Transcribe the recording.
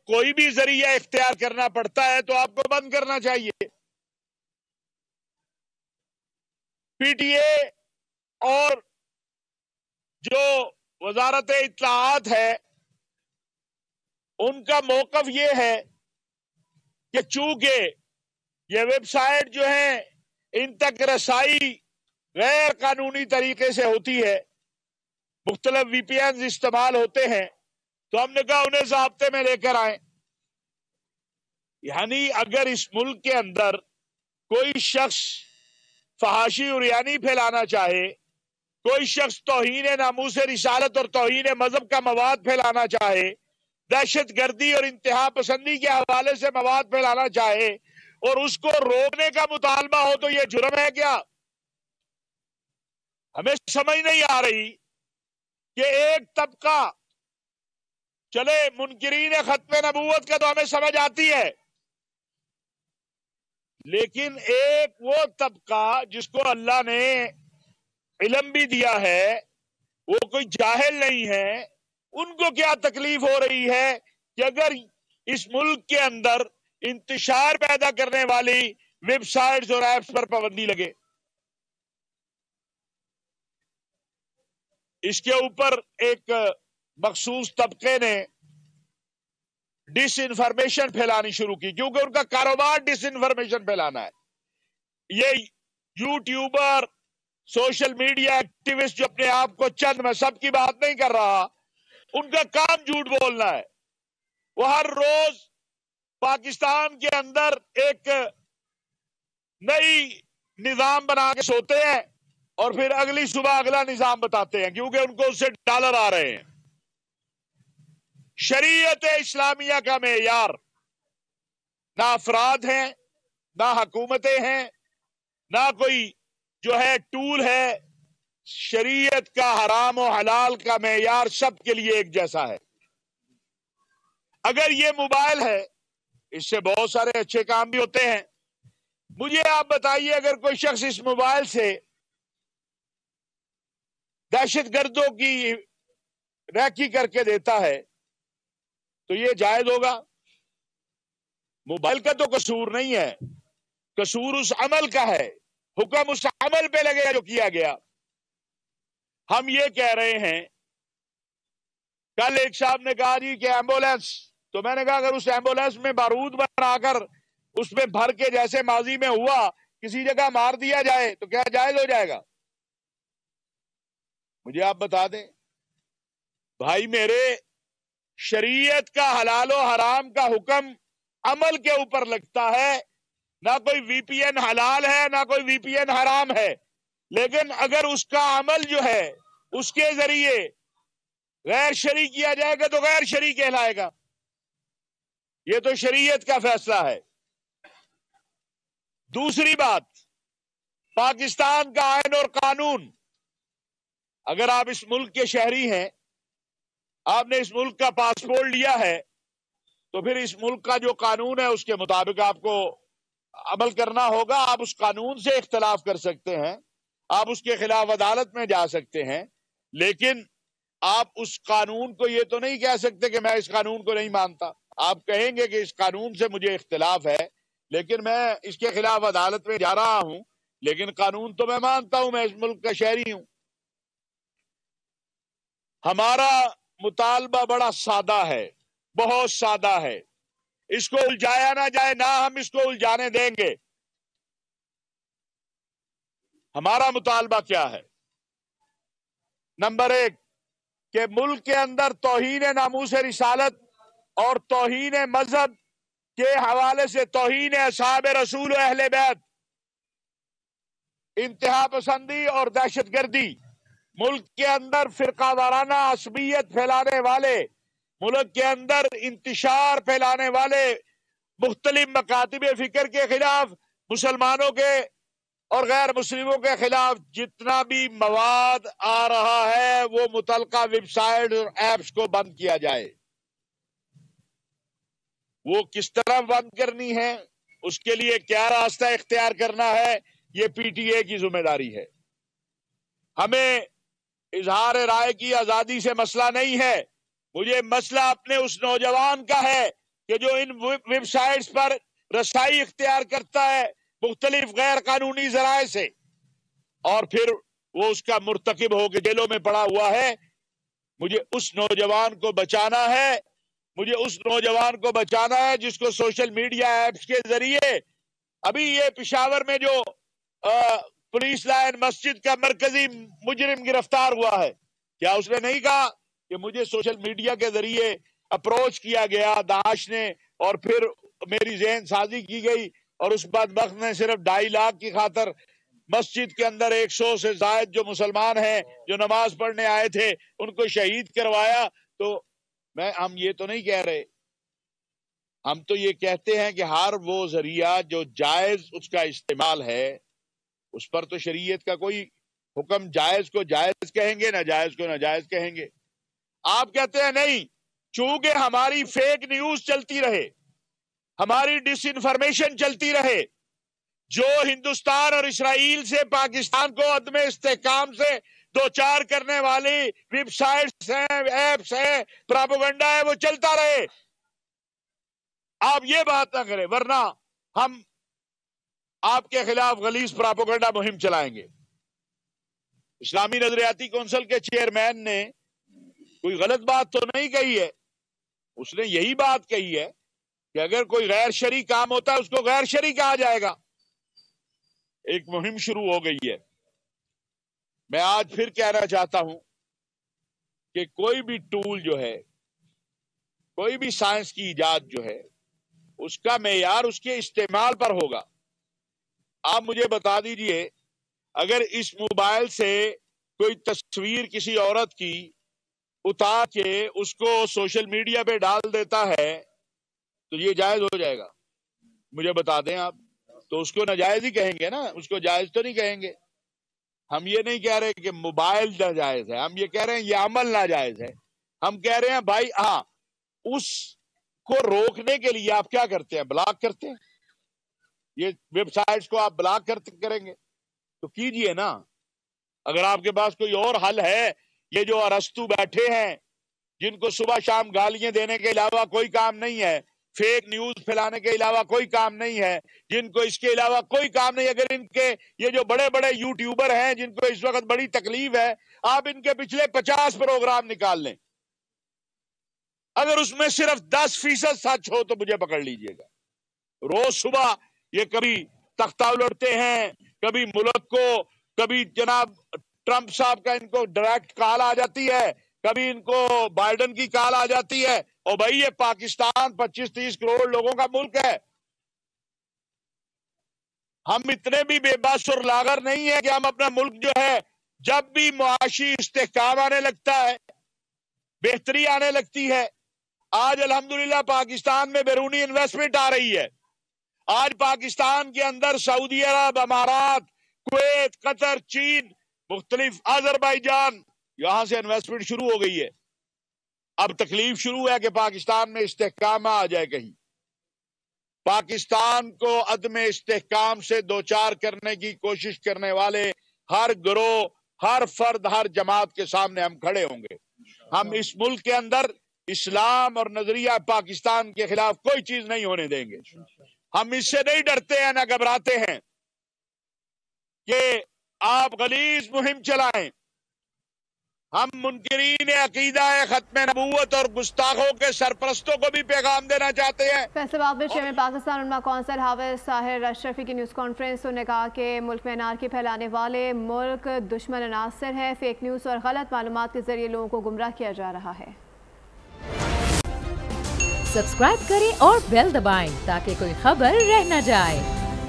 کوئی بھی ذریعہ اختیار کرنا پڑتا ہے تو آپ کو بند کرنا چاہیے. پی ٹی اے اور جو وزارت اطلاعات ہے ان کا موقف یہ ہے کہ چونکہ یہ ویب سائٹ جو ہیں ان تک رسائی غیر قانونی طریقے سے ہوتی ہے, مختلف وی پی اینز استعمال ہوتے ہیں, تو ہم نے کہا انہیں ضابطے میں لے کر آئیں. یعنی اگر اس ملک کے اندر کوئی شخص فحاشی اور یعنی پھیلانا چاہے, کوئی شخص توہین ناموس رسالت اور توہین مذہب کا مواد پھیلانا چاہے, دہشت گردی اور انتہا پسندی کے حوالے سے مواد پھیلانا چاہے اور اس کو روکنے کا مطالبہ ہو تو یہ جرم ہے کیا؟ ہمیں سمجھ نہیں آ رہی کہ ایک طبقہ چلے منکرین ختم نبوت کا تو ہمیں سمجھ آتی ہے, لیکن ایک وہ طبقہ جس کو اللہ نے علم بھی دیا ہے, وہ کوئی جاہل نہیں ہے, ان کو کیا تکلیف ہو رہی ہے کہ اگر اس ملک کے اندر انتشار پیدا کرنے والی ویب سائٹس اور ایپس پر پابندی لگے. اس کے اوپر ایک مخصوص طبقے نے ڈس انفارمیشن پھیلانی شروع کی, کیونکہ ان کا کاروبار ڈس انفارمیشن پھیلانا ہے. یہ یوٹیوبر, سوشل میڈیا ایکٹیوسٹ جو اپنے آپ کو چند, میں سب کی بات نہیں کر رہا, ان کا کام جھوٹ بولنا ہے. وہ ہر روز پاکستان کے اندر ایک نئی نظام بنا کے سوتے ہیں اور پھر اگلی صبح اگلا نظام بتاتے ہیں, کیونکہ ان کو اس سے ڈالر آ رہے ہیں. شریعت اسلامیہ کا معیار نہ افراد ہیں, نہ حکومتیں ہیں, نہ کوئی جو ہے ٹول ہے. شریعت کا حرام و حلال کا معیار سب کے لیے ایک جیسا ہے. اگر یہ موبائل ہے, اس سے بہت سارے اچھے کام بھی ہوتے ہیں. مجھے آپ بتائیے, اگر کوئی شخص اس موبائل سے دہشت گردوں کی ریکی کر کے دیتا ہے تو یہ جائز ہوگا؟ موبائل کا تو قصور نہیں ہے, قصور اس عمل کا ہے. حکم اس عمل پہ لگے گا جو کیا گیا. ہم یہ کہہ رہے ہیں, کل ایک صاحب نے کہا جی کہ ایمبولینس, تو میں نے کہا اگر اس ایمبولینس میں بارود بنا کر اس میں بھر کے جیسے ماضی میں ہوا کسی جگہ مار دیا جائے تو کیا جائز ہو جائے گا؟ مجھے آپ بتا دیں بھائی میرے, شریعت کا حلال و حرام کا حکم عمل کے اوپر لگتا ہے. نہ کوئی وی پی این حلال ہے, نہ کوئی وی پی این حرام ہے, لیکن اگر اس کا عمل جو ہے اس کے ذریعے غیر شرعی کیا جائے گا تو غیر شرعی کہلائے گا. یہ تو شریعت کا فیصلہ ہے. دوسری بات, پاکستان کا آئین اور قانون, اگر آپ اس ملک کے شہری ہیں, آپ نے اس ملک کا پاسپورٹ لیا ہے, تو پھر اس ملک کا جو قانون ہے اس کے مطابق آپ کو عمل کرنا ہوگا. آپ اس قانون سے اختلاف کر سکتے ہیں, آپ اس کے خلاف عدالت میں جا سکتے ہیں, لیکن آپ اس قانون کو یہ تو نہیں کہہ سکتے کہ میں اس قانون کو نہیں مانتا. آپ کہیں گے کہ اس قانون سے مجھے اختلاف ہے, لیکن میں اس کے خلاف عدالت میں جا رہا ہوں, لیکن قانون تو میں مانتا ہوں, میں اس ملک کا شہری ہوں. ہمارا مطالبہ بڑا سادہ ہے, بہت سادہ ہے. اس کو الجھایا نہ جائے, نہ ہم اس کو الجھانے دیں گے. ہمارا مطالبہ کیا ہے؟ نمبر ایک, کہ ملک کے اندر توہین ناموس رسالت اور توہین مذہب کے حوالے سے توہین اصحاب رسول و اہل بیت, انتہا پسندی اور دہشت گردی, ملک کے اندر فرقہ وارانہ عصبیت پھیلانے والے, ملک کے اندر انتشار پھیلانے والے, مختلف مکاتب فکر کے خلاف, مسلمانوں کے اور غیر مسلموں کے خلاف جتنا بھی مواد آ رہا ہے وہ متعلقہ ویب سائٹ اور ایپس کو بند کیا جائے. وہ کس طرح بند کرنی ہے, اس کے لیے کیا راستہ اختیار کرنا ہے, یہ پی ٹی اے کی ذمہ داری ہے. ہمیں اظہار رائے کی آزادی سے مسئلہ نہیں ہے, مجھے مسئلہ اپنے اس نوجوان کا ہے کہ جو ان ویب سائٹس پر رسائی اختیار کرتا ہے مختلف غیر قانونی ذرائع سے اور پھر وہ اس کا مرتکب ہو کے جیلوں میں پڑا ہوا ہے. مجھے اس نوجوان کو بچانا ہے, مجھے اس نوجوان کو بچانا ہے جس کو سوشل میڈیا ایپس کے ذریعے ابھی یہ پشاور میں جو پولیس لائن مسجد کا مرکزی مجرم گرفتار ہوا ہے, کیا اس نے نہیں کہا کہ مجھے سوشل میڈیا کے ذریعے اپروچ کیا گیا داعش نے اور پھر میری ذہن سازی کی گئی اور اس بدبخت نے صرف 2.5 لاکھ کی خاطر مسجد کے اندر 100 سے زائد جو مسلمان ہیں جو نماز پڑھنے آئے تھے ان کو شہید کروایا. تو ہم یہ تو نہیں کہہ رہے, ہم تو یہ کہتے ہیں کہ ہر وہ ذریعہ جو جائز اس کا استعمال ہے اس پر تو شریعت کا کوئی حکم, جائز کو جائز کہیں گے, ناجائز کو ناجائز کہیں گے. آپ کہتے ہیں نہیں, چونکہ ہماری فیک نیوز چلتی رہے, ہماری ڈس انفارمیشن چلتی رہے, جو ہندوستان اور اسرائیل سے پاکستان کو عدم استحکام سے دوچار کرنے والی ویب سائٹس ہیں, ایپس ہیں, پراپیگنڈا ہے, وہ چلتا رہے. آپ یہ بات نہ کریں ورنہ ہم آپ کے خلاف غلیظ پراپیگنڈا مہم چلائیں گے. اسلامی نظریاتی کونسل کے چیئرمین نے کوئی غلط بات تو نہیں کہی ہے, اس نے یہی بات کہی ہے کہ اگر کوئی غیر شرعی کام ہوتا ہے اس کو غیر شرعی کہا جائے گا. ایک مہم شروع ہو گئی ہے. میں آج پھر کہنا چاہتا ہوں کہ کوئی بھی ٹول جو ہے, کوئی بھی سائنس کی ایجاد جو ہے, اس کا معیار اس کے استعمال پر ہوگا. آپ مجھے بتا دیجئے, اگر اس موبائل سے کوئی تصویر کسی عورت کی اتار کے اس کو سوشل میڈیا پہ ڈال دیتا ہے تو یہ جائز ہو جائے گا؟ مجھے بتا دیں آپ. تو اس کو ناجائز ہی کہیں گے نا, اس کو جائز تو نہیں کہیں گے. ہم یہ نہیں کہہ رہے کہ موبائل ناجائز ہے, ہم یہ کہہ رہے ہیں یہ عمل ناجائز ہے. ہم کہہ رہے ہیں بھائی ہاں, اس کو روکنے کے لیے آپ کیا کرتے ہیں؟ بلاک کرتے ہیں. یہ ویب سائٹس کو آپ بلاک کریں گے تو کیجئے نا. اگر آپ کے پاس کوئی اور حل ہے, یہ جو ارسطو بیٹھے ہیں جن کو صبح شام گالیاں دینے کے علاوہ کوئی کام نہیں ہے, فیک نیوز پھیلانے کے علاوہ کوئی کام نہیں ہے, جن کو اس کے علاوہ کوئی کام نہیں, اگر ان کے یہ جو بڑے بڑے یوٹیوبر ہیں جن کو اس وقت بڑی تکلیف ہے, آپ ان کے پچھلے 50 پروگرام نکال لیں, اگر اس میں صرف 10% سچ ہو تو مجھے پکڑ لیجئے گا. روز صبح یہ کبھی تختہ الٹتے ہیں, کبھی ملک کو, کبھی جناب ٹرمپ صاحب کا ان کو ڈائریکٹ کال آ جاتی ہے, کبھی ان کو بائیڈن کی کال آ جاتی ہے. اور بھائی یہ پاکستان 25-30 کروڑ لوگوں کا ملک ہے. ہم اتنے بھی بے بس اور لاغر نہیں ہے کہ ہم اپنا ملک جو ہے جب بھی معاشی استحکام آنے لگتا ہے, بہتری آنے لگتی ہے. آج الحمدللہ پاکستان میں بیرونی انویسٹمنٹ آ رہی ہے. آج پاکستان کے اندر سعودی عرب, امارات, کویت, قطر, چین, مختلف آذربائیجان, یہاں سے انویسٹمنٹ شروع ہو گئی ہے. اب تکلیف شروع ہے کہ پاکستان میں استحکام آ جائے کہیں. پاکستان کو عدم استحکام سے دوچار کرنے کی کوشش کرنے والے ہر گروہ, ہر فرد, ہر جماعت کے سامنے ہم کھڑے ہوں گے. ہم اس ملک کے اندر اسلام اور نظریہ پاکستان کے خلاف کوئی چیز نہیں ہونے دیں گے. ہم اس سے نہیں ڈرتے ہیں, نہ گھبراتے ہیں کہ آپ غلیظ مہم چلائیں. ہم منکرین عقیدہ ختم نبوت اور گستاخوں کے سرپرستوں کو بھی پیغام دینا چاہتے ہیں. فیصل باد میں پاکستان علماء کونسل حافظ طاہر اشرفی کی نیوز کانفرنس. انہوں نے کہا کہ ملک میں انارکی پھیلانے والے ملک دشمن عناصر ہیں. فیک نیوز اور غلط معلومات کے ذریعے لوگوں کو گمراہ کیا جا رہا ہے. سبسکرائب کریں اور بیل دبائیں تاکہ کوئی خبر رہ نہ جائے.